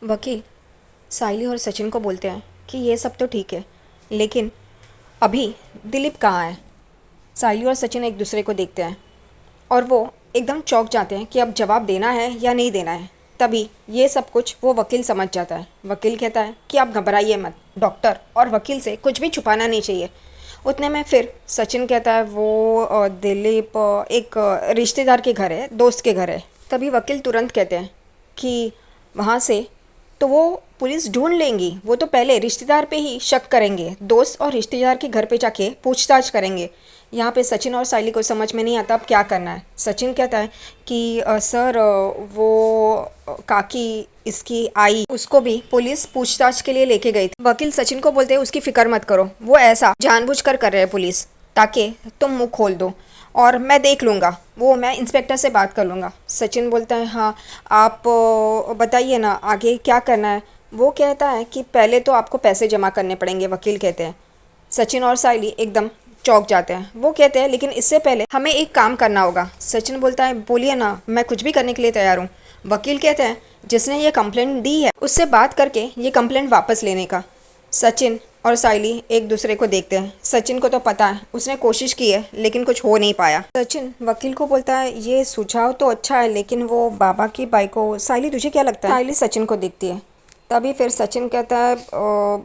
वकील साइली और सचिन को बोलते हैं कि ये सब तो ठीक है, लेकिन अभी दिलीप कहाँ है। साइली और सचिन एक दूसरे को देखते हैं और वो एकदम चौंक जाते हैं कि अब जवाब देना है या नहीं देना है। तभी ये सब कुछ वो वकील समझ जाता है। वकील कहता है कि आप घबराइए मत, डॉक्टर और वकील से कुछ भी छुपाना नहीं चाहिए। उतने में फिर सचिन कहता है वो दिलीप एक रिश्तेदार के घर है, दोस्त के घर है। तभी वकील तुरंत कहते हैं कि वहाँ से तो वो पुलिस ढूंढ लेंगी, वो तो पहले रिश्तेदार पे ही शक करेंगे, दोस्त और रिश्तेदार के घर पे जाके पूछताछ करेंगे। यहाँ पे सचिन और साइली को समझ में नहीं आता अब क्या करना है। सचिन कहता है कि सर वो काकी इसकी आई, उसको भी पुलिस पूछताछ के लिए लेके गई थी। वकील सचिन को बोलते हैं उसकी फिक्र मत करो, वो ऐसा जानबूझकर कर रहे हैं पुलिस, ताकि तुम मुंह खोल दो और मैं देख लूँगा, वो मैं इंस्पेक्टर से बात कर लूँगा। सचिन बोलता है हाँ आप बताइए ना आगे क्या करना है। वो कहता है कि पहले तो आपको पैसे जमा करने पड़ेंगे, वकील कहते हैं। सचिन और साइली एकदम चौंक जाते हैं। वो कहते हैं लेकिन इससे पहले हमें एक काम करना होगा। सचिन बोलता है बोलिए ना, मैं कुछ भी करने के लिए तैयार हूँ। वकील कहते हैं जिसने ये कंप्लेंट दी है उससे बात करके ये कंप्लेंट वापस लेने का। सचिन और साइली एक दूसरे को देखते हैं। सचिन को तो पता है उसने कोशिश की है लेकिन कुछ हो नहीं पाया। सचिन वकील को बोलता है ये सुझाव तो अच्छा है, लेकिन वो बाबा की बाइक को, साइली तुझे क्या लगता है। साइली सचिन को देखती है। तभी फिर सचिन कहता है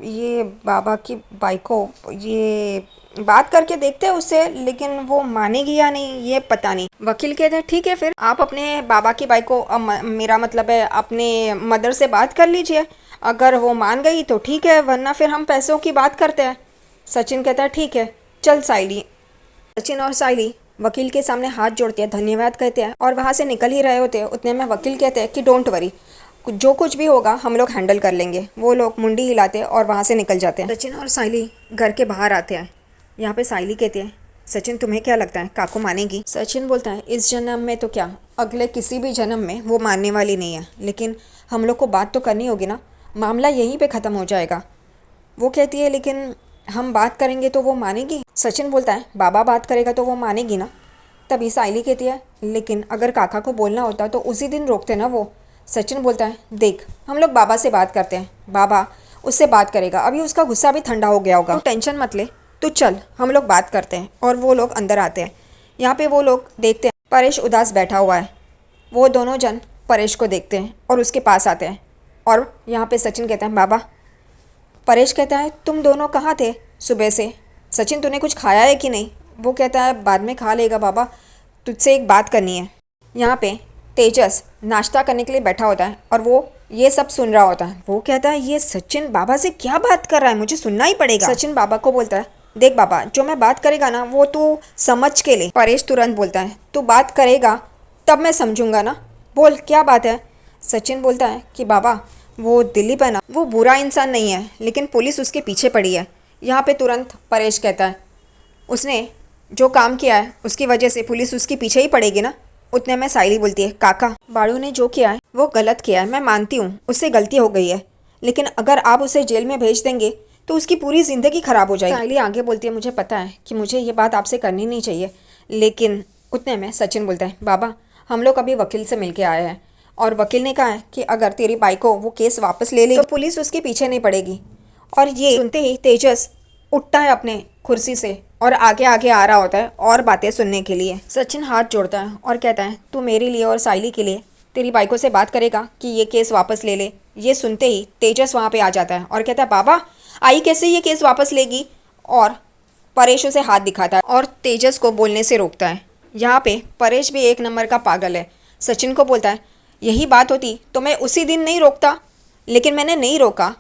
ये बाबा की बाइक को ये बात करके देखते हैं उससे, लेकिन वो मानेगी या नहीं ये पता नहीं। वकील कहते हैं ठीक है, फिर आप अपने बाबा की बाइक को मेरा मतलब है अपने मदर से बात कर लीजिए, अगर वो मान गई तो ठीक है, वरना फिर हम पैसों की बात करते हैं। सचिन कहता है ठीक है चल साइली। सचिन और साइली वकील के सामने हाथ जोड़ते हैं, धन्यवाद कहते हैं और वहाँ से निकल ही रहे होते हैं। उतने में वकील कहते हैं कि डोंट वरी, जो कुछ भी होगा हम लोग हैंडल कर लेंगे। वो लोग मुंडी हिलाते हैं और वहाँ से निकल जाते हैं। सचिन और साइली घर के बाहर आते हैं। यहाँ पे साइली कहती है सचिन तुम्हें क्या लगता है काकू मानेगी। सचिन बोलता है इस जन्म में तो क्या, अगले किसी भी जन्म में वो मानने वाली नहीं है, लेकिन हम लोग को बात तो करनी होगी ना, मामला यहीं पे ख़त्म हो जाएगा। वो कहती है लेकिन हम बात करेंगे तो वो मानेगी। सचिन बोलता है बाबा बात करेगा तो वो मानेगी ना। तभी साइली कहती है लेकिन अगर काका को बोलना होता तो उसी दिन रोकते ना वो। सचिन बोलता है देख हम लोग बाबा से बात करते हैं, बाबा उससे बात करेगा, अभी उसका गुस्सा भी ठंडा हो गया होगा, तो टेंशन मत ले, तो चल हम लोग बात करते हैं। और वो लोग अंदर आते हैं। यहाँ पे वो लोग देखते हैं परेश उदास बैठा हुआ है। वो दोनों जन परेश को देखते हैं और उसके पास आते हैं। और यहाँ पे सचिन कहता है बाबा। परेश कहता है तुम दोनों कहाँ थे सुबह से, सचिन तूने कुछ खाया है कि नहीं। वो कहता है बाद में खा लेगा बाबा, तुझसे एक बात करनी है। यहाँ पे तेजस नाश्ता करने के लिए बैठा होता है और वो ये सब सुन रहा होता है। वो कहता है ये सचिन बाबा से क्या बात कर रहा है, मुझे सुनना ही पड़ेगा। सचिन बाबा को बोलता है देख बाबा जो मैं बात करेगा ना वो तू समझ के ले। परेश तुरंत बोलता है तू बात करेगा तब मैं समझूंगा ना, बोल क्या बात है। सचिन बोलता है कि बाबा वो दिलीप है ना, वो बुरा इंसान नहीं है, लेकिन पुलिस उसके पीछे पड़ी है। यहाँ पे तुरंत परेश कहता है उसने जो काम किया है उसकी वजह से पुलिस उसके पीछे ही पड़ेगी ना। उतने में साइली बोलती है काका बाड़ू ने जो किया है वो गलत किया है, मैं मानती हूँ उससे गलती हो गई है, लेकिन अगर आप उसे जेल में भेज देंगे तो उसकी पूरी ज़िंदगी ख़राब हो जाएगी। साइली आगे बोलती है मुझे पता है कि मुझे ये बात आपसे करनी नहीं चाहिए, लेकिन उतने में सचिन बोलता है बाबा हम लोग अभी वकील से मिल के आए हैं और वकील ने कहा है कि अगर तेरी बाई को वो केस वापस ले ले तो पुलिस उसके पीछे नहीं पड़ेगी। और ये सुनते ही तेजस उठता है अपने कुर्सी से और आगे आगे आ रहा होता है और बातें सुनने के लिए। सचिन हाथ जोड़ता है और कहता है तू मेरे लिए और साइली के लिए तेरी बाइकों से बात करेगा कि ये केस वापस ले ले। ये सुनते ही तेजस वहाँ पे आ जाता है और कहता है बाबा आई कैसे ये केस वापस लेगी, और परेश उसे हाथ दिखाता है और तेजस को बोलने से रोकता है। यहाँ पे परेश भी एक नंबर का पागल है। सचिन को बोलता है यही बात होती तो मैं उसी दिन नहीं रोकता, लेकिन मैंने नहीं रोका,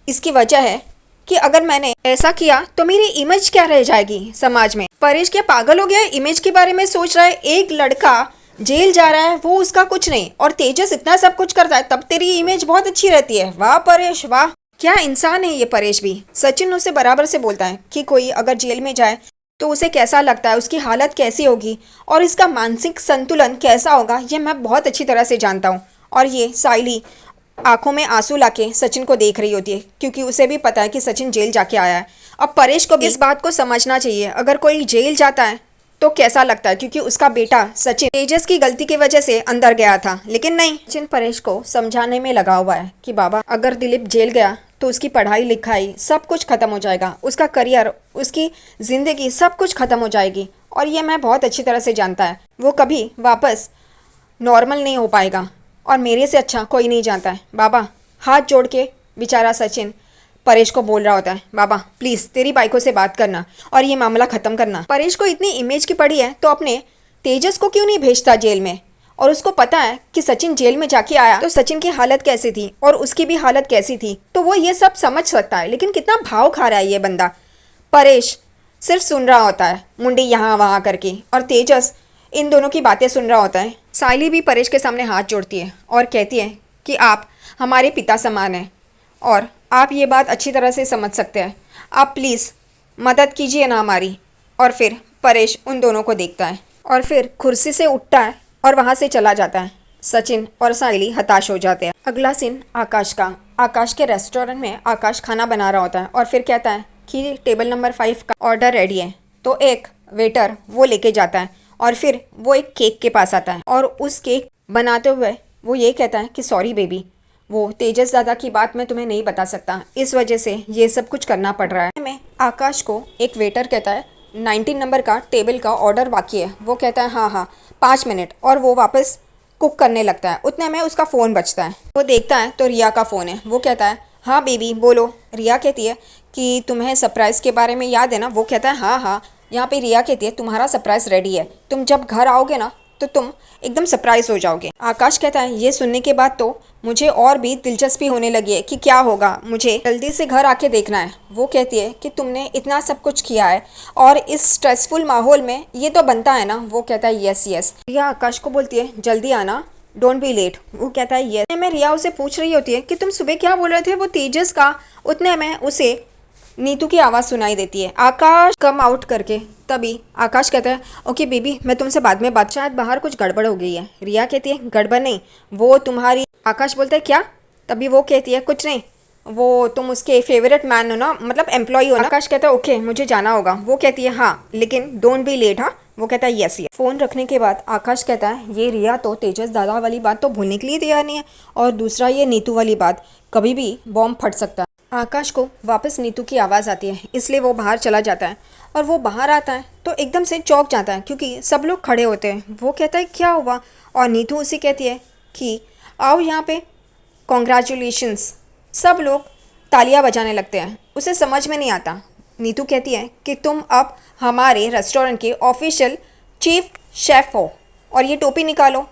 इसकी वजह है कि अगर मैंने ऐसा किया तो मेरी इमेज क्या रह जाएगी समाज में। परेश क्या पागल हो गया है, इमेज के बारे में सोच रहा है। एक लड़का जेल जा रहा है वो उसका कुछ नहीं, और तेजस इतना सब कुछ करता है तब तेरी इमेज बहुत अच्छी रहती है। वाह परेश वाह, क्या इंसान है ये परेश भी। सचिन उसे बराबर से बोलता है कि कोई अगर जेल में जाए तो उसे कैसा लगता है, उसकी हालत कैसी होगी और इसका मानसिक संतुलन कैसा होगा, ये मैं बहुत अच्छी तरह से जानता हूँ। और ये साइली आंखों में आंसू लाके सचिन को देख रही होती है, क्योंकि उसे भी पता है कि सचिन जेल जाके आया है। अब परेश को भी इस बात को समझना चाहिए, अगर कोई जेल जाता है तो कैसा लगता है, क्योंकि उसका बेटा सचिन तेजस की गलती की वजह से अंदर गया था। लेकिन नहीं, सचिन परेश को समझाने में लगा हुआ है कि बाबा अगर दिलीप जेल गया तो उसकी पढ़ाई लिखाई सब कुछ खत्म हो जाएगा, उसका करियर, उसकी जिंदगी सब कुछ खत्म हो जाएगी। और ये मैं बहुत अच्छी तरह से जानता है, वो कभी वापस नॉर्मल नहीं हो पाएगा और मेरे से अच्छा कोई नहीं जानता है। बाबा हाथ जोड़ के बेचारा सचिन परेश को बोल रहा होता है, बाबा प्लीज़ तेरी बाइकों से बात करना और ये मामला ख़त्म करना। परेश को इतनी इमेज की पड़ी है तो अपने तेजस को क्यों नहीं भेजता जेल में, और उसको पता है कि सचिन जेल में जाके आया तो सचिन की हालत कैसी थी और उसकी भी हालत कैसी थी, तो वो ये सब समझ सकता है। लेकिन कितना भाव खा रहा है ये बंदा। परेश सिर्फ सुन रहा होता है मुंडी यहाँ वहाँ करके, और तेजस इन दोनों की बातें सुन रहा होता है। साइली भी परेश के सामने हाथ जोड़ती है और कहती है कि आप हमारे पिता समान हैं और आप ये बात अच्छी तरह से समझ सकते हैं, आप प्लीज़ मदद कीजिए ना हमारी। और फिर परेश उन दोनों को देखता है और फिर कुर्सी से उठता है और वहाँ से चला जाता है। सचिन और साइली हताश हो जाते हैं। अगला सीन आकाश का। आकाश के रेस्टोरेंट में आकाश खाना बना रहा होता है और फिर कहता है कि टेबल नंबर 5 का ऑर्डर रेडी है। तो एक वेटर वो लेके जाता है और फिर वो एक केक के पास आता है और उस केक बनाते हुए वो ये कहता है कि सॉरी बेबी, वो तेजस दादा की बात मैं तुम्हें नहीं बता सकता, इस वजह से ये सब कुछ करना पड़ रहा है। मैं आकाश को एक वेटर कहता है 19 नंबर का टेबल का ऑर्डर बाकी है। वो कहता है हाँ हाँ 5 मिनट, और वो वापस कुक करने लगता है। उतने में उसका फ़ोन बजता है, वो देखता है तो रिया का फ़ोन है। वो कहता है हाँ बेबी बोलो। रिया कहती है कि तुम्हें सरप्राइज़ के बारे में याद है ना। वो कहता है हाँ हाँ। यहाँ पे रिया कहती है तुम्हारा सरप्राइज़ रेडी है, तुम जब घर आओगे ना तो तुम एकदम सरप्राइज हो जाओगे। आकाश कहता है ये सुनने के बाद तो मुझे और भी दिलचस्पी होने लगी है कि क्या होगा, मुझे जल्दी से घर आके देखना है। वो कहती है कि तुमने इतना सब कुछ किया है और इस स्ट्रेसफुल माहौल में ये तो बनता है ना। वो कहता है यस यस। रिया आकाश को बोलती है जल्दी आना, डोंट बी लेट। वो कहता है यस। मैं रिया उसे पूछ रही होती है कि तुम सुबह क्या बोल रहे थे वो तेजस का। उतने में उसे नीतू की आवाज़ सुनाई देती है, आकाश कम आउट करके। तभी आकाश कहता है ओके बेबी मैं तुमसे बाद में बात, शायद बाहर कुछ गड़बड़ हो गई है। रिया कहती है गड़बड़ नहीं, वो तुम्हारी। आकाश बोलता है क्या। तभी वो कहती है कुछ नहीं, वो तुम उसके फेवरेट मैन हो ना, मतलब एम्प्लॉय हो ना। आकाश कहता है ओके मुझे जाना होगा। वो कहती है हाँ लेकिन डोंट बी लेट। हाँ। वो कहता है यस यस। फ़ोन रखने के बाद आकाश कहता है ये रिया तो तेजस दादा वाली बात तो भूलने के लिए तैयार नहीं है, और दूसरा ये नीतू वाली बात, कभी भी बॉम्ब फट सकता है। आकाश को वापस नीतू की आवाज़ आती है, इसलिए वो बाहर चला जाता है। और वो बाहर आता है तो एकदम से चौंक जाता है क्योंकि सब लोग खड़े होते हैं। वो कहता है क्या हुआ, और नीतू उसे कहती है कि आओ यहाँ पे, कॉन्ग्रेचुलेशंस। सब लोग तालियां बजाने लगते हैं। उसे समझ में नहीं आता। नीतू कहती है कि तुम अब हमारे रेस्टोरेंट के ऑफिशियल चीफ शेफ़ हो और ये टोपी निकालो।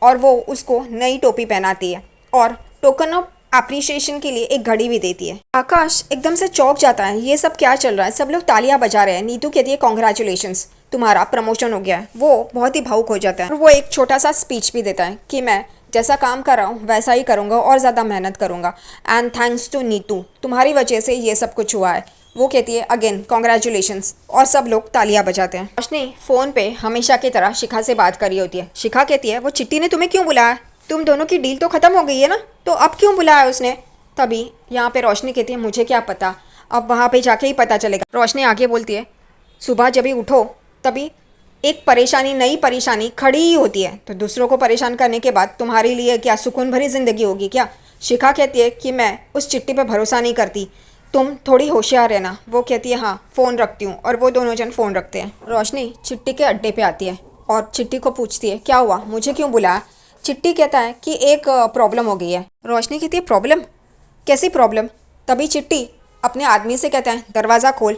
और वो उसको नई टोपी पहनाती है और टोकन ऑफ अप्रिशिएशन के लिए एक घड़ी भी देती है। आकाश एकदम से चौंक जाता है, ये सब क्या चल रहा है, सब लोग तालियां बजा रहे हैं। नीतू कहती है कॉन्ग्रेचुलेशंस तुम्हारा प्रमोशन हो गया है। वो बहुत ही भावुक हो जाता है और वो एक छोटा सा स्पीच भी देता है कि मैं जैसा काम कर रहा हूँ वैसा ही करूँगा और ज़्यादा मेहनत करूँगा, एंड थैंक्स टू नीतू, तुम्हारी वजह से ये सब कुछ हुआ है। वो कहती है अगेन कॉन्ग्रेचुलेशंस, और सब लोग तालियां बजाते हैं। रोशनी फ़ोन पे हमेशा की तरह शिखा से बात कर रही होती है। शिखा कहती है वो चिट्टी ने तुम्हें क्यों बुलाया, तुम दोनों की डील तो ख़त्म हो गई है ना, तो अब क्यों बुलाया उसने। तभी यहाँ पे रोशनी कहती है मुझे क्या पता, अब वहाँ पे जाके ही पता चलेगा। रोशनी आगे बोलती है सुबह जब भी उठो तभी एक परेशानी, नई परेशानी खड़ी ही होती है, तो दूसरों को परेशान करने के बाद तुम्हारे लिए क्या सुकून भरी ज़िंदगी होगी क्या। शिखा कहती है कि मैं उस चिट्टी पे भरोसा नहीं करती, तुम थोड़ी होशियार रहना। वो कहती है हाँ फ़ोन रखती हूँ, और वो दोनों जन फ़ोन रखते हैं। रोशनी चिट्टी के अड्डे पे आती है और चिट्टी को पूछती है क्या हुआ, मुझे क्यों बुलाया। चिट्टी कहता है कि एक प्रॉब्लम हो गई है। रोशनी कहती है प्रॉब्लम, कैसी प्रॉब्लम। तभी चिट्टी अपने आदमी से कहता है दरवाज़ा खोल,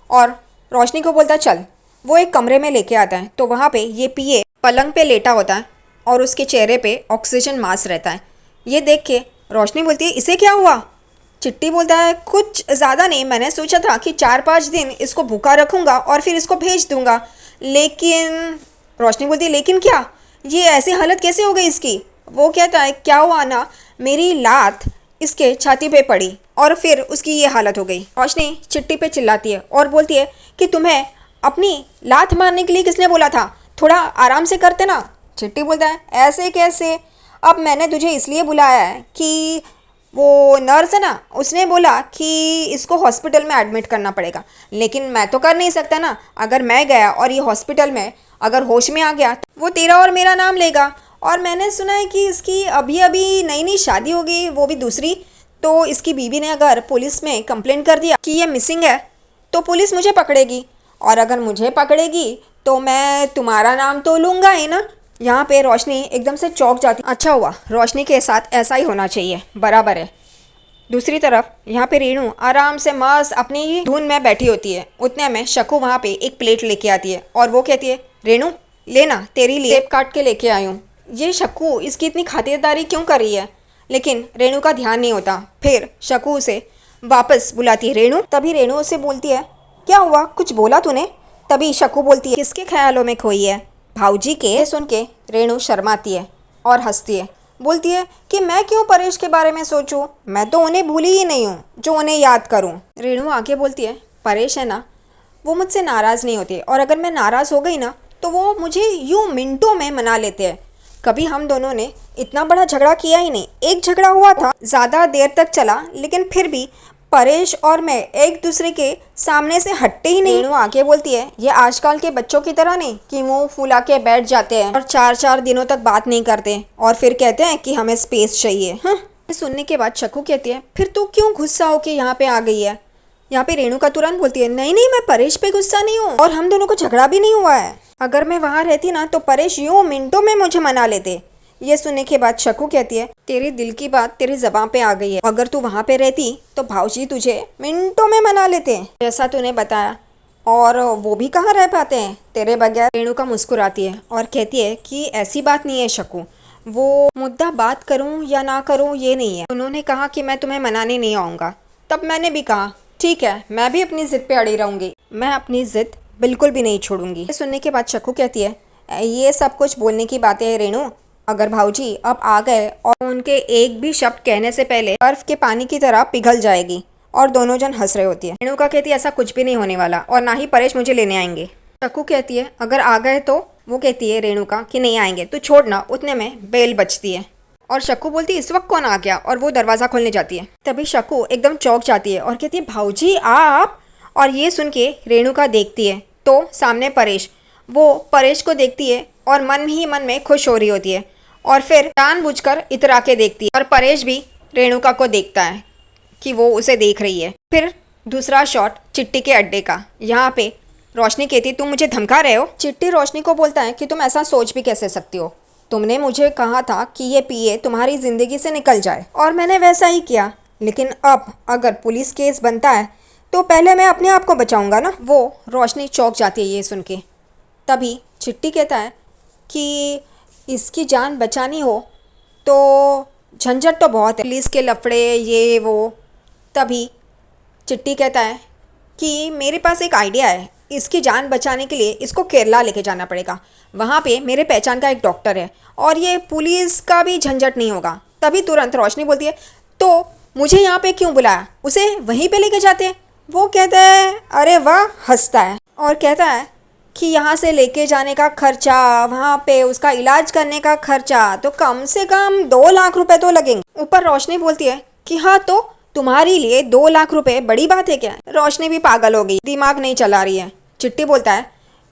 और रोशनी को बोलता है चल। वो एक कमरे में लेके आता है तो वहाँ पे ये पीए पलंग पे लेटा होता है और उसके चेहरे पे ऑक्सीजन मास्क रहता है। ये देख के रोशनी बोलती है इसे क्या हुआ। चिट्टी बोलता है कुछ ज़्यादा नहीं, मैंने सोचा था कि 4-5 दिन इसको भूखा रखूँगा और फिर इसको भेज दूँगा, लेकिन। रोशनी बोलती है लेकिन क्या, ये ऐसी हालत कैसे हो गई इसकी। वो कहता है क्या हुआ ना, मेरी लात इसके छाती पे पड़ी और फिर उसकी ये हालत हो गई। रोशनी चिट्टी पे चिल्लाती है और बोलती है कि तुम्हें अपनी लात मारने के लिए किसने बोला था, थोड़ा आराम से करते ना। चिट्टी बोलता है ऐसे कैसे, अब मैंने तुझे इसलिए बुलाया है कि वो नर्स है ना, उसने बोला कि इसको हॉस्पिटल में एडमिट करना पड़ेगा, लेकिन मैं तो कर नहीं सकता ना। अगर मैं गया और ये हॉस्पिटल में अगर होश में आ गया तो वो तेरा और मेरा नाम लेगा। और मैंने सुना है कि इसकी अभी अभी नई नई शादी हो गई, वो भी दूसरी। तो इसकी बीवी ने अगर पुलिस में कंप्लेंट कर दिया कि ये मिसिंग है तो पुलिस मुझे पकड़ेगी, और अगर मुझे पकड़ेगी तो मैं तुम्हारा नाम तो लूँगा ही ना। यहाँ पे रोशनी एकदम से चौंक जाती। अच्छा हुआ, रोशनी के साथ ऐसा ही होना चाहिए, बराबर है। दूसरी तरफ यहाँ पे रेणु आराम से मस्त अपनी धुन में बैठी होती है। उतने में शकु वहाँ पे एक प्लेट लेके आती है और वो कहती है, रेणु लेना, तेरी लिए सेब काट के लेके आई हूँ। ये शकु इसकी इतनी खातिरदारी क्यों कर रही है, लेकिन रेणु का ध्यान नहीं होता। फिर शकु उसे वापस बुलाती है रेणु। तभी रेणु उसे बोलती है, क्या हुआ, कुछ बोला तूने? तभी शकु बोलती है, किसके ख्यालों में खोई है? भाऊजी के। ये सुन के रेणु शर्माती है और हंसती है, बोलती है कि मैं क्यों परेश के बारे में सोचूं, मैं तो उन्हें भूली ही नहीं हूँ जो उन्हें याद करूँ। रेणु आके बोलती है, परेश है ना, वो मुझसे नाराज़ नहीं होते, और अगर मैं नाराज़ हो गई ना तो वो मुझे यूं मिनटों में मना लेते हैं। कभी हम दोनों ने इतना बड़ा झगड़ा किया ही नहीं। एक झगड़ा हुआ था, ज़्यादा देर तक चला, लेकिन फिर भी परेश और मैं एक दूसरे के सामने से हटते ही नहीं। रेणु आके बोलती है, ये आजकल के बच्चों की तरह नहीं कि मुंह फुला के बैठ जाते हैं और 4-4 दिनों तक बात नहीं करते और फिर कहते हैं कि हमें स्पेस चाहिए। हाँ, सुनने के बाद शकु कहती है, फिर तू क्यों गुस्सा होके यहाँ पे आ गई है? यहाँ पे रेणुका तुरंत बोलती है, नहीं नहीं, मैं परेश पे गुस्सा नहीं हूँ और हम दोनों को झगड़ा भी नहीं हुआ है। अगर मैं वहाँ रहती ना तो परेश यूं मिनटों में मुझे मना लेते। ये सुनने के बाद शकु कहती है, तेरे दिल की बात तेरी ज़बान पे आ गई है। अगर तू वहाँ पे रहती तो भाऊजी तुझे मिनटों में मना लेते, जैसा तूने बताया, और वो भी कहाँ रह पाते हैं तेरे बगैर। रेणुका मुस्कुराती है और कहती है कि ऐसी बात नहीं है शकु, वो मुद्दा बात करूँ या ना करूँ ये नहीं है। उन्होंने कहा कि मैं तुम्हें मनाने नहीं आऊँगा, तब मैंने भी कहा ठीक है, मैं भी अपनी ज़िद पे अड़ी रहूँगी, मैं अपनी ज़िद बिल्कुल भी नहीं छोड़ूंगी। सुनने के बाद शकु कहती है, ये सब कुछ बोलने की बातें हैं रेणु, अगर भाऊजी अब आ गए और उनके एक भी शब्द कहने से पहले बर्फ के पानी की तरह पिघल जाएगी। और दोनों जन हंस रहे होती है। रेणुका कहती है, ऐसा कुछ भी नहीं होने वाला और ना ही परेश मुझे लेने आएंगे। शकु कहती है, अगर आ गए तो? वो कहती है रेणुका कि नहीं आएंगे, तू छोड़ ना। उतने में बेल बजती है और शकु बोलती है, इस वक्त कौन आ गया? और वो दरवाज़ा खोलने जाती है। तभी शकु एकदम चौंक जाती है और कहती है, भाऊजी आप? और ये सुन के रेणुका देखती है तो सामने परेश, वो परेश को देखती है और मन ही मन में खुश हो रही होती है और फिर जानबूझकर इतरा के देखती है और परेश भी रेणुका को देखता है कि वो उसे देख रही है। फिर दूसरा शॉट चिट्टी के अड्डे का। यहाँ पे रोशनी कहती, तुम मुझे धमका रहे हो? चिट्टी रोशनी को बोलता है कि तुम ऐसा सोच भी कैसे सकती हो, तुमने मुझे कहा था कि ये पीए तुम्हारी ज़िंदगी से निकल जाए और मैंने वैसा ही किया, लेकिन अब अगर पुलिस केस बनता है तो पहले मैं अपने आप को बचाऊंगा ना। वो रोशनी चौंक जाती है ये सुन के। तभी चिट्टी कहता है कि इसकी जान बचानी हो तो झंझट तो बहुत है, पुलिस के लफड़े ये वो। तभी चिट्टी कहता है कि मेरे पास एक आइडिया है, इसकी जान बचाने के लिए इसको केरला लेके जाना पड़ेगा, वहाँ पे मेरे पहचान का एक डॉक्टर है और ये पुलिस का भी झंझट नहीं होगा। तभी तुरंत रोशनी बोलती है, तो मुझे यहाँ पे क्यों बुलाया, उसे वहीं पे लेके जाते हैं। वो कहता है, अरे वाह, हंसता है और कहता है कि यहाँ से लेके जाने का खर्चा, वहाँ पे उसका इलाज करने का खर्चा तो कम से कम 2 लाख रुपए तो लगेंगे। ऊपर रोशनी बोलती है कि हाँ, तो तुम्हारे लिए 2 लाख रुपए बड़ी बात है क्या? रोशनी भी पागल हो गई, दिमाग नहीं चला रही है। चिट्टी बोलता है,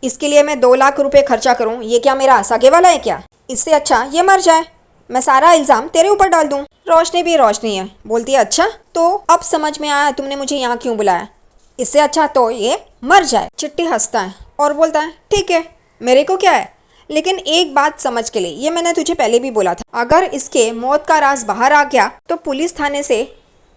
इसके लिए मैं 2 लाख रुपए खर्चा करूँ, ये क्या मेरा सगे वाला है क्या? इससे अच्छा ये मर जाए, मैं सारा इल्ज़ाम तेरे ऊपर डाल दूँ। रोशनी भी रोशनी है, बोलती है, अच्छा तो अब समझ में आया तुमने मुझे यहाँ क्यों बुलाया, इससे अच्छा तो ये मर जाए। चिट्टी हंसता है और बोलता है, ठीक है, मेरे को क्या है, लेकिन एक बात समझ के लिए, ये मैंने तुझे पहले भी बोला था, अगर इसके मौत का राज बाहर आ गया तो पुलिस थाने से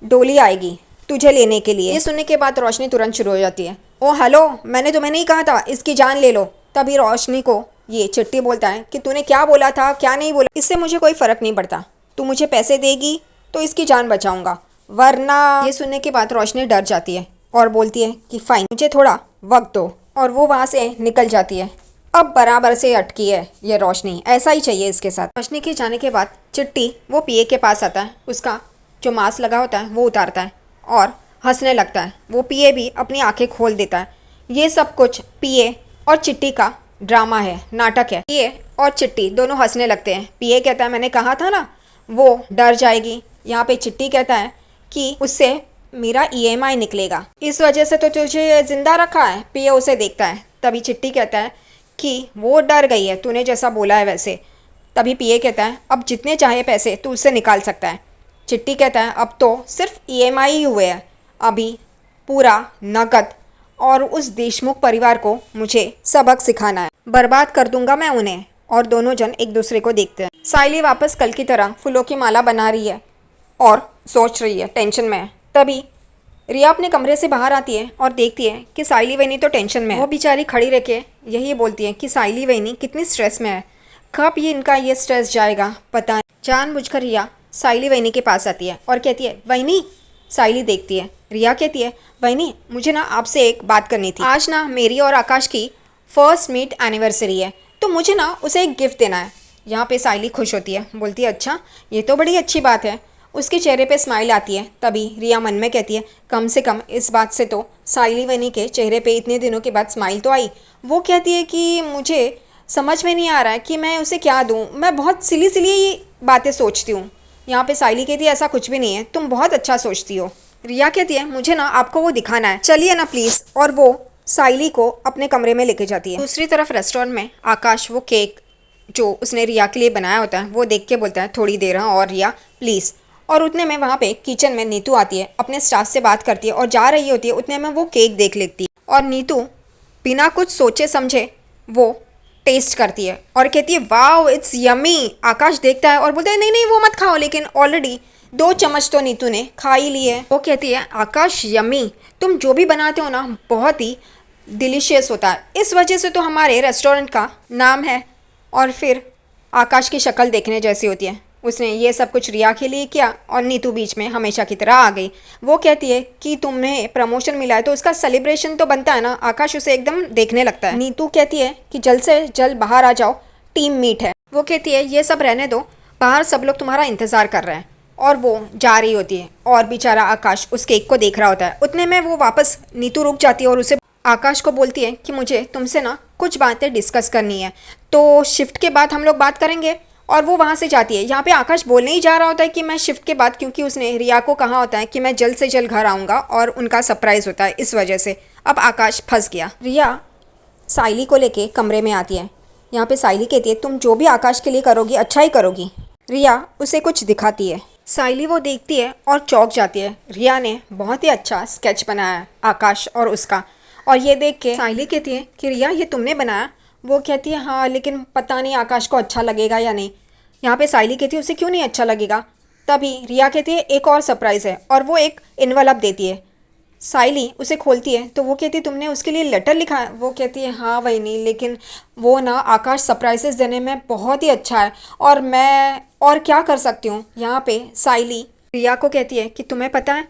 डोली आएगी तुझे लेने के लिए। ये सुनने के बाद रोशनी तुरंत शुरू हो जाती है, ओ हेलो, मैंने तुम्हें नहीं कहा था इसकी जान ले लो। तभी रोशनी को ये चिट्टी बोलता है कि तूने क्या बोला था, क्या नहीं बोला, इससे मुझे कोई फ़र्क नहीं पड़ता, तू मुझे पैसे देगी तो इसकी जान बचाऊंगा, वरना। ये सुनने के बाद रोशनी डर जाती है और बोलती है कि फ़ाइन, मुझे थोड़ा वक्त दो, और वो वहाँ से निकल जाती है। अब बराबर से अटकी है ये रोशनी, ऐसा ही चाहिए इसके साथ। रोशनी के जाने के बाद चिट्टी वो पीए के पास आता है, उसका जो मास्क लगा होता है वो उतारता है और हंसने लगता है। वो पीए भी अपनी आंखें खोल देता है। ये सब कुछ पीए और चिट्टी का ड्रामा है, नाटक है। पीए और चिट्टी दोनों हंसने लगते हैं। पीए कहता है, मैंने कहा था ना वो डर जाएगी, यहाँ पे चिट्टी कहता है कि उससे मेरा ईएमआई निकलेगा, इस वजह से तो तुझे ज़िंदा रखा है। पिए उसे देखता है। तभी चिट्टी कहता है कि वो डर गई है, तूने जैसा बोला है वैसे। तभी पिए कहता है अब जितने चाहे पैसे तू उससे निकाल सकता है। चिट्टी कहता है अब तो सिर्फ ईएमआई ही हुए हैं, अभी पूरा नकद और उस देशमुख परिवार को मुझे सबक सिखाना है, बर्बाद कर दूंगा मैं उन्हें। और दोनों जन एक दूसरे को देखते हैं। साइली वापस कल की तरह फूलों की माला बना रही है और सोच रही है, टेंशन में है। तभी रिया अपने कमरे से बाहर आती है और देखती है कि साइली वहीनी तो टेंशन में है। वो बेचारी खड़ी रह के यही बोलती है कि साइली वहीनी कितनी स्ट्रेस में है, कब ये इनका ये स्ट्रेस जाएगा पता नहीं। जानबूझकर रिया साइली वहीनी के पास आती है और कहती है वहीनी। साइली देखती है, रिया कहती है वहीनी मुझे ना आपसे एक बात करनी थी। आज ना मेरी और आकाश की फर्स्ट मीट एनिवर्सरी है, तो मुझे ना उसे एक गिफ्ट देना है। यहाँ पे साइली खुश होती है, बोलती है अच्छा ये तो बड़ी अच्छी बात है। उसके चेहरे पे स्माइल आती है। तभी रिया मन में कहती है कम से कम इस बात से तो साइली वहीनी के चेहरे पे इतने दिनों के बाद स्माइल तो आई। वो कहती है कि मुझे समझ में नहीं आ रहा है कि मैं उसे क्या दूँ, मैं बहुत सिली सिली बातें सोचती हूँ। यहाँ पे साइली कहती है ऐसा कुछ भी नहीं है, तुम बहुत अच्छा सोचती हो। रिया कहती है मुझे ना आपको वो दिखाना है, चलिए ना प्लीज़। और वो साइली को अपने कमरे में लेके जाती है। दूसरी तरफ रेस्टोरेंट में आकाश वो केक जो उसने रिया के लिए बनाया होता है वो देख के बोलता है थोड़ी देर हाँ और रिया प्लीज़। और उतने में वहाँ पे किचन में नीतू आती है, अपने स्टाफ से बात करती है और जा रही होती है। उतने में वो केक देख लेती है और नीतू बिना कुछ सोचे समझे वो टेस्ट करती है और कहती है वाओ इट्स यमी। आकाश देखता है और बोलता है नहीं नहीं वो मत खाओ, लेकिन ऑलरेडी 2 चम्मच तो नीतू ने खा ही लिए। वो कहती है आकाश यमी, तुम जो भी बनाते हो ना बहुत ही डिलीशियस होता है, इस वजह से तो हमारे रेस्टोरेंट का नाम है। और फिर आकाश की शक्ल देखने जैसी होती है। उसने ये सब कुछ रिया के लिए किया और नीतू बीच में हमेशा की तरह आ गई। वो कहती है कि तुम्हें प्रमोशन मिला है तो उसका सेलिब्रेशन तो बनता है ना। आकाश उसे एकदम देखने लगता है। नीतू कहती है कि जल्द से जल्द बाहर आ जाओ, टीम मीट है। वो कहती है ये सब रहने दो, बाहर सब लोग तुम्हारा इंतज़ार कर रहे हैं। और वो जा रही होती है और बेचारा आकाश उस केक को देख रहा होता है। उतने में वो वापस नीतू रुक जाती है और उसे आकाश को बोलती है कि मुझे तुमसे ना कुछ बातें डिस्कस करनी है, तो शिफ्ट के बाद हम लोग बात करेंगे। और वो वहाँ से जाती है। यहाँ पे आकाश बोलने ही जा रहा होता है कि मैं शिफ्ट के बाद, क्योंकि उसने रिया को कहा होता है कि मैं जल्द से जल्द घर आऊँगा और उनका सरप्राइज़ होता है, इस वजह से अब आकाश फंस गया। रिया साइली को लेके कमरे में आती है। यहाँ पे साइली कहती है तुम जो भी आकाश के लिए करोगी अच्छा ही करोगी। रिया उसे कुछ दिखाती है। साइली वो देखती है और चौंक जाती है। रिया ने बहुत ही अच्छा स्केच बनाया है आकाश और उसका। और ये देख के साइली कहती है कि रिया ये तुमने बनाया? वो कहती है हाँ, लेकिन पता नहीं आकाश को अच्छा लगेगा या नहीं। यहाँ पे साइली कहती है उसे क्यों नहीं अच्छा लगेगा। तभी रिया कहती है एक और सरप्राइज़ है, और वो एक इन्वेलप देती है। साइली उसे खोलती है तो वो कहती है तुमने उसके लिए लेटर लिखा है? वो कहती है हाँ वही नहीं, लेकिन वो ना आकाश सरप्राइजेस देने में बहुत ही अच्छा है और मैं और क्या कर सकती हूँ। यहाँ पे साइली रिया को कहती है कि तुम्हें पता है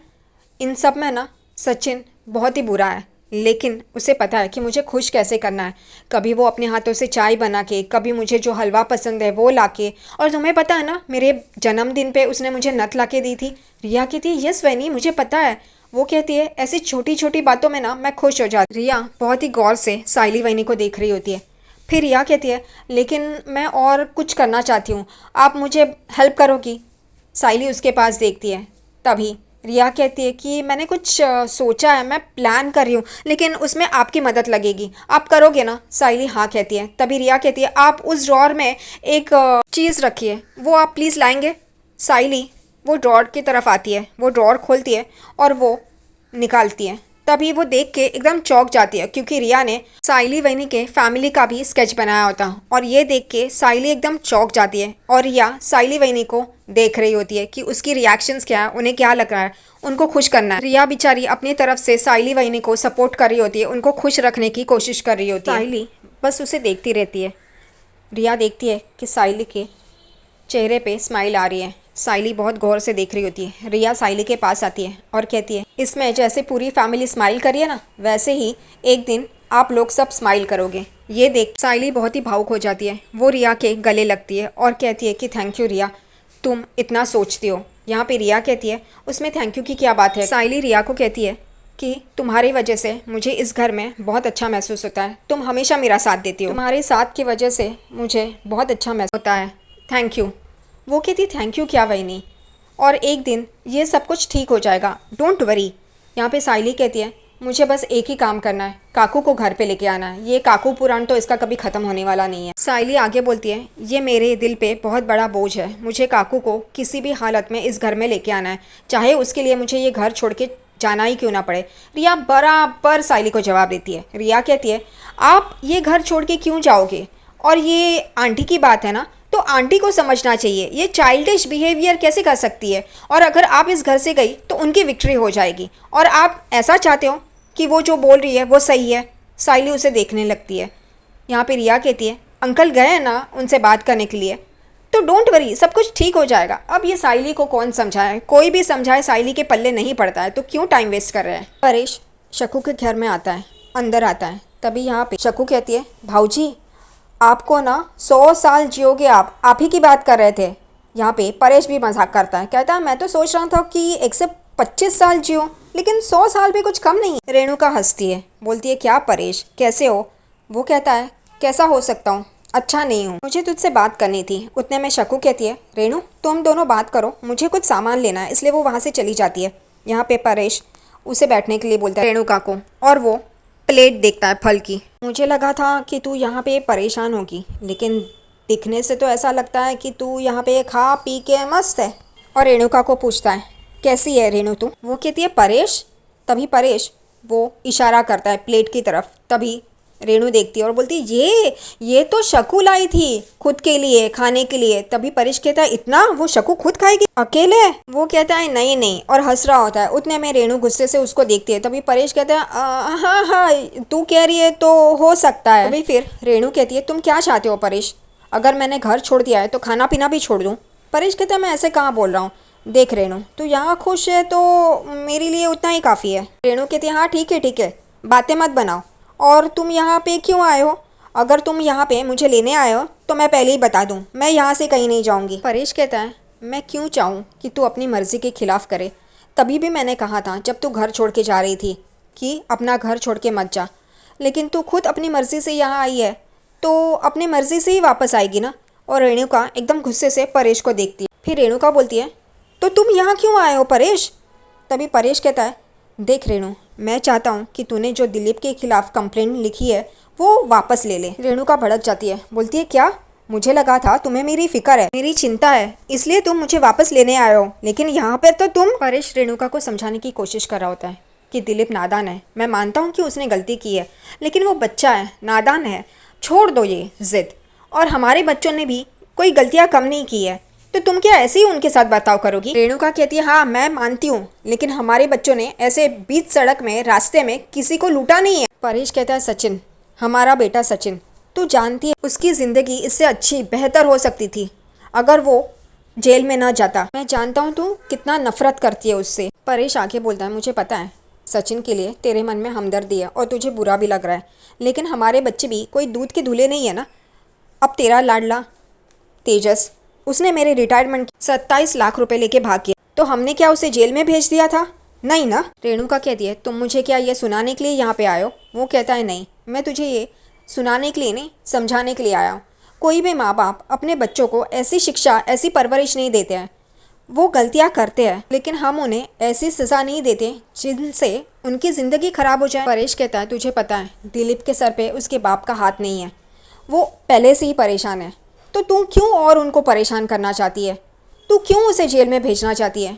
इन सब में ना सचिन बहुत ही बुरा है, लेकिन उसे पता है कि मुझे खुश कैसे करना है। कभी वो अपने हाथों से चाय बना के, कभी मुझे जो हलवा पसंद है वो ला के, और तुम्हें पता है ना मेरे जन्मदिन पे उसने मुझे नथ ला के दी थी। रिया कहती है यस वैनी मुझे पता है। वो कहती है ऐसी छोटी छोटी बातों में ना मैं खुश हो जाती। रिया बहुत ही गौर से साइली वैनी को देख रही होती है। फिर रिया कहती है लेकिन मैं और कुछ करना चाहती हूँ, आप मुझे हेल्प करोगी? साइली उसके पास देखती है। तभी रिया कहती है कि मैंने कुछ सोचा है, मैं प्लान कर रही हूँ, लेकिन उसमें आपकी मदद लगेगी, आप करोगे ना? साइली हाँ कहती है। तभी रिया कहती है आप उस ड्रॉर में एक चीज़ रखिए, वो आप प्लीज़ लाएंगे? साइली वो ड्रॉर की तरफ आती है, वो ड्रॉर खोलती है और वो निकालती है। तभी वो देख के एकदम चौंक जाती है, क्योंकि रिया ने साइली वहीनी के फैमिली का भी स्केच बनाया होता। और ये देख के साइली एकदम चौंक जाती है और रिया साइली वहीनी को देख रही होती है कि उसकी रिएक्शंस क्या है, उन्हें क्या लग रहा है, उनको खुश करना है। रिया बेचारी अपनी तरफ से साइली वहीनी को सपोर्ट कर रही होती है, उनको खुश रखने की कोशिश कर रही होती है। साइली बस उसे देखती रहती है। रिया देखती है कि साइली के चेहरे पे स्माइल आ रही है। साइली बहुत गौर से देख रही होती है। रिया साइली के पास आती है और कहती है इसमें जैसे पूरी फैमिली स्माइल करी है ना, वैसे ही एक दिन आप लोग सब स्माइल करोगे। ये देख साइली बहुत ही भावुक हो जाती है। वो रिया के गले लगती है और कहती है कि थैंक यू रिया, तुम इतना सोचती हो। यहाँ पे रिया कहती है उसमें थैंक यू की क्या बात है। साइली रिया को कहती है कि तुम्हारी वजह से मुझे इस घर में बहुत अच्छा महसूस होता है, तुम हमेशा मेरा साथ देती हो, तुम्हारे साथ की वजह से मुझे बहुत अच्छा महसूस होता है, थैंक यू। वो कहती थैंक यू क्या वहीनी, और एक दिन ये सब कुछ ठीक हो जाएगा, डोंट वरी। यहाँ पे साइली कहती है मुझे बस एक ही काम करना है, काकू को घर पे लेके आना है। ये काकू पुराण तो इसका कभी ख़त्म होने वाला नहीं है। साइली आगे बोलती है ये मेरे दिल पे बहुत बड़ा बोझ है, मुझे काकू को किसी भी हालत में इस घर में लेके आना है, चाहे उसके लिए मुझे ये घर छोड़ के जाना ही क्यों ना पड़े। रिया बराबर साइली को जवाब देती है। रिया कहती है आप ये घर छोड़ के क्यों जाओगे, और ये आंटी की बात है ना, तो आंटी को समझना चाहिए ये चाइल्डिश बिहेवियर कैसे कर सकती है, और अगर आप इस घर से गई तो उनकी विक्ट्री हो जाएगी, और आप ऐसा चाहते हो कि वो जो बोल रही है वो सही है। साइली उसे देखने लगती है। यहाँ पे रिया कहती है अंकल गए हैं ना उनसे बात करने के लिए, तो डोंट वरी सब कुछ ठीक हो जाएगा। अब ये साइली को कौन समझाए, कोई भी समझाए साइली के पल्ले नहीं पड़ता है, तो क्यों टाइम वेस्ट कर रहे हैं। परेश शकू के घर में आता है, अंदर आता है। तभी यहाँ पे शकू कहती है भाऊजी आपको ना 100 साल जियोगे, आप ही की बात कर रहे थे। यहाँ पे परेश भी मजाक करता है, कहता है मैं तो सोच रहा था कि 125 साल जियो, लेकिन 100 साल भी कुछ कम नहीं। रेणुका हंसती है, बोलती है क्या परेश कैसे हो। वो कहता है कैसा हो सकता हूँ, अच्छा नहीं हूँ, मुझे तुझसे बात करनी थी। उतने में शकू कहती है रेणु तुम दोनों बात करो, मुझे कुछ सामान लेना है, इसलिए वो वहाँ से चली जाती है। यहाँ पे परेश उसे बैठने के लिए बोलता है रेणुका को, और वो प्लेट देखता है फल की। मुझे लगा था कि तू यहाँ पे परेशान होगी, लेकिन दिखने से तो ऐसा लगता है कि तू यहाँ पे खा पी के मस्त है। और रेणुका को पूछता है कैसी है रेणु तू। वो कहती है परेश। तभी परेश वो इशारा करता है प्लेट की तरफ। तभी रेणु देखती है और बोलती है ये तो शकू लाई थी खुद के लिए खाने के लिए। तभी परेश कहता है इतना, वो शकू खुद खाएगी अकेले। वो कहता है नहीं नहीं, और हंस रहा होता है। उतने में रेणु गुस्से से उसको देखती है। तभी परेश कहता है हाँ हाँ तू कह रही है तो हो सकता है। तभी फिर रेणु कहती है तुम क्या चाहते हो परेश, अगर मैंने घर छोड़ दिया है तो खाना पीना भी छोड़ दूँ। परेश कहता है मैं ऐसे कहाँ बोल रहा हूँ, देख रेणु तू यहाँ खुश है तो मेरे लिए उतना ही काफ़ी है। रेणु कहती है हाँ ठीक है, बातें मत बनाओ। और तुम यहाँ पे क्यों आए हो, अगर तुम यहाँ पे मुझे लेने आए हो तो मैं पहले ही बता दूँ, मैं यहाँ से कहीं नहीं जाऊँगी। परेश कहता है मैं क्यों चाहूँ कि तू अपनी मर्ज़ी के खिलाफ़ करे, तभी भी मैंने कहा था जब तू घर छोड़ के जा रही थी कि अपना घर छोड़ के मत जा, लेकिन तू खुद अपनी मर्ज़ी से यहाँ आई है तो अपनी मर्ज़ी से ही वापस आएगी ना। और रेणुका एकदम गुस्से से परेश को देखती है। फिर रेणुका बोलती है तो तुम यहाँ क्यों आए हो परेश। तभी परेश कहता है देख रेणु मैं चाहता हूँ कि तूने जो दिलीप के खिलाफ़ कंप्लेंट लिखी है वो वापस ले ले। रेणुका भड़क जाती है, बोलती है क्या, मुझे लगा था तुम्हें मेरी फिक्र है, मेरी चिंता है, इसलिए तुम मुझे वापस लेने आए हो, लेकिन यहाँ पर तो तुम। परेश रेणुका को समझाने की कोशिश कर रहा होता है कि दिलीप नादान है, मैं मानता हूँ कि उसने गलती की है, लेकिन वो बच्चा है, नादान है, छोड़ दो ये जिद। और हमारे बच्चों ने भी कोई गलतियाँ कम नहीं की है, तो तुम क्या ऐसे ही उनके साथ बर्ताव करोगी। रेणुका कहती है हाँ मैं मानती हूँ, लेकिन हमारे बच्चों ने ऐसे बीच सड़क में रास्ते में किसी को लूटा नहीं है। परेश कहता है सचिन, हमारा बेटा सचिन, तू जानती है उसकी ज़िंदगी इससे अच्छी बेहतर हो सकती थी अगर वो जेल में ना जाता। मैं जानता हूँ तू कितना नफरत करती है उससे। परेश आगे बोलता है मुझे पता है सचिन के लिए तेरे मन में हमदर्दी है और तुझे बुरा भी लग रहा है, लेकिन हमारे बच्चे भी कोई दूध के धुले नहीं है ना। अब तेरा लाडला तेजस, उसने मेरे रिटायरमेंट 27 लाख रुपए लेके भाग गया, तो हमने क्या उसे जेल में भेज दिया था, नहीं ना। रेणुका कहती है तुम मुझे क्या ये सुनाने के लिए यहाँ पे आए हो। वो कहता है नहीं, मैं तुझे ये सुनाने के लिए नहीं समझाने के लिए आया हूँ। कोई भी माँ बाप अपने बच्चों को ऐसी शिक्षा ऐसी परवरिश नहीं देते हैं, वो गलतियाँ करते हैं, लेकिन हम उन्हें ऐसी सज़ा नहीं देते जिनसे उनकी ज़िंदगी ख़राब हो जाए। परेश कहता है तुझे पता है दिलीप के सर पे उसके बाप का हाथ नहीं है, वो पहले से ही परेशान है, तो तू क्यों और उनको परेशान करना चाहती है, तू क्यों उसे जेल में भेजना चाहती है।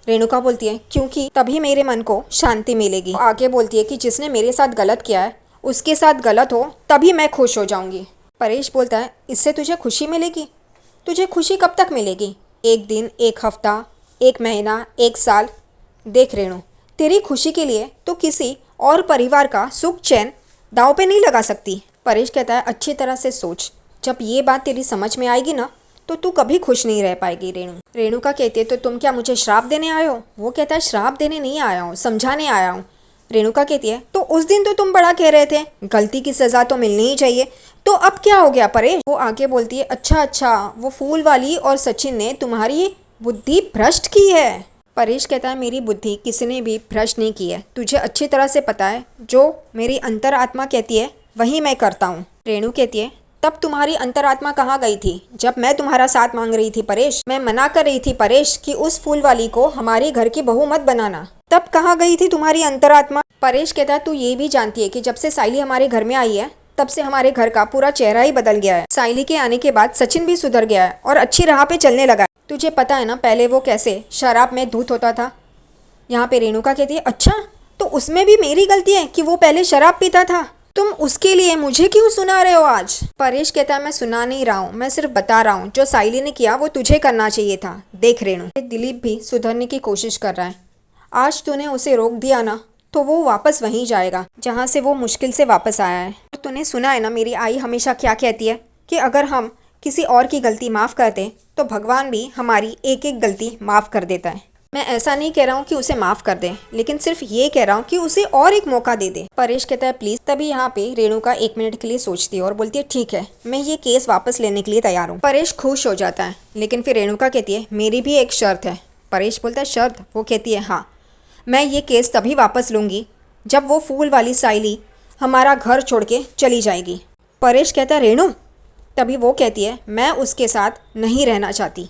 रेणुका बोलती है क्योंकि तभी मेरे मन को शांति मिलेगी। आगे बोलती है कि जिसने मेरे साथ गलत किया है उसके साथ गलत हो तभी मैं खुश हो जाऊंगी। परेश बोलता है इससे तुझे खुशी मिलेगी, तुझे खुशी कब तक मिलेगी, एक दिन, एक हफ्ता, एक महीना, एक साल। देख रेणु तेरी खुशी के लिए तो किसी और परिवार का सुख चैन दांव पे नहीं लगा सकती। परेश कहता है अच्छी तरह से सोच, जब ये बात तेरी समझ में आएगी ना तो तू कभी खुश नहीं रह पाएगी। रेणुका कहती है तो तुम क्या मुझे श्राप देने आए हो। वो कहता है श्राप देने नहीं आया हूँ, समझाने आया हूँ। रेणुका कहती है तो उस दिन तो तुम बड़ा कह रहे थे गलती की सज़ा तो मिलनी ही चाहिए, तो अब क्या हो गया परेश। वो आगे बोलती है अच्छा वो फूल वाली और सचिन ने तुम्हारी बुद्धि भ्रष्ट की है। परेश कहता है मेरी बुद्धि किसी ने भी भ्रष्ट नहीं की है, तुझे अच्छी तरह से पता है, जो मेरी अंतरात्मा कहती है वही मैं करता हूँ। रेणु कहती है तब तुम्हारी अंतरात्मा कहाँ गई थी जब मैं तुम्हारा साथ मांग रही थी परेश? मैं मना कर रही थी परेश कि उस फूल वाली को हमारे घर की बहू मत बनाना। तब कहाँ गई थी तुम्हारी अंतरात्मा? परेश कहता है तू ये भी जानती है कि जब से साइली हमारे घर में आई है तब से हमारे घर का पूरा चेहरा ही बदल गया है। साइली के आने के बाद सचिन भी सुधर गया है और अच्छी राह पे चलने लगा है। तुझे पता है ना पहले वो कैसे शराब में धूत होता था। यहाँ पे रेणुका कहती है अच्छा तो उसमें भी मेरी गलती है कि वो पहले शराब पीता था। तुम उसके लिए मुझे क्यों सुना रहे हो आज? परेश कहता है मैं सुना नहीं रहा हूँ, मैं सिर्फ बता रहा हूँ जो साइली ने किया वो तुझे करना चाहिए था। देख रेणु, दिलीप भी सुधरने की कोशिश कर रहा है। आज तूने उसे रोक दिया ना तो वो वापस वहीं जाएगा जहाँ से वो मुश्किल से वापस आया है। और तूने सुना है ना मेरी आई हमेशा क्या कहती है कि अगर हम किसी और की गलती माफ़ कर दें तो भगवान भी हमारी एक एक गलती माफ़ कर देता है। मैं ऐसा नहीं कह रहा हूँ कि उसे माफ़ कर दे, लेकिन सिर्फ ये कह रहा हूँ कि उसे और एक मौका दे दे। परेश कहता है प्लीज़। तभी यहाँ पे रेणुका 1 मिनट के लिए सोचती है और बोलती है ठीक है मैं ये केस वापस लेने के लिए तैयार हूँ। परेश खुश हो जाता है, लेकिन फिर रेणुका कहती है मेरी भी एक शर्त है। परेश बोलता है शर्त? वो कहती है हाँ, मैं ये केस तभी वापस लूँगी जब वो फूल वाली साइली हमारा घर छोड़ के चली जाएगी। परेश कहता है रेणु? तभी वो कहती है मैं उसके साथ नहीं रहना चाहती।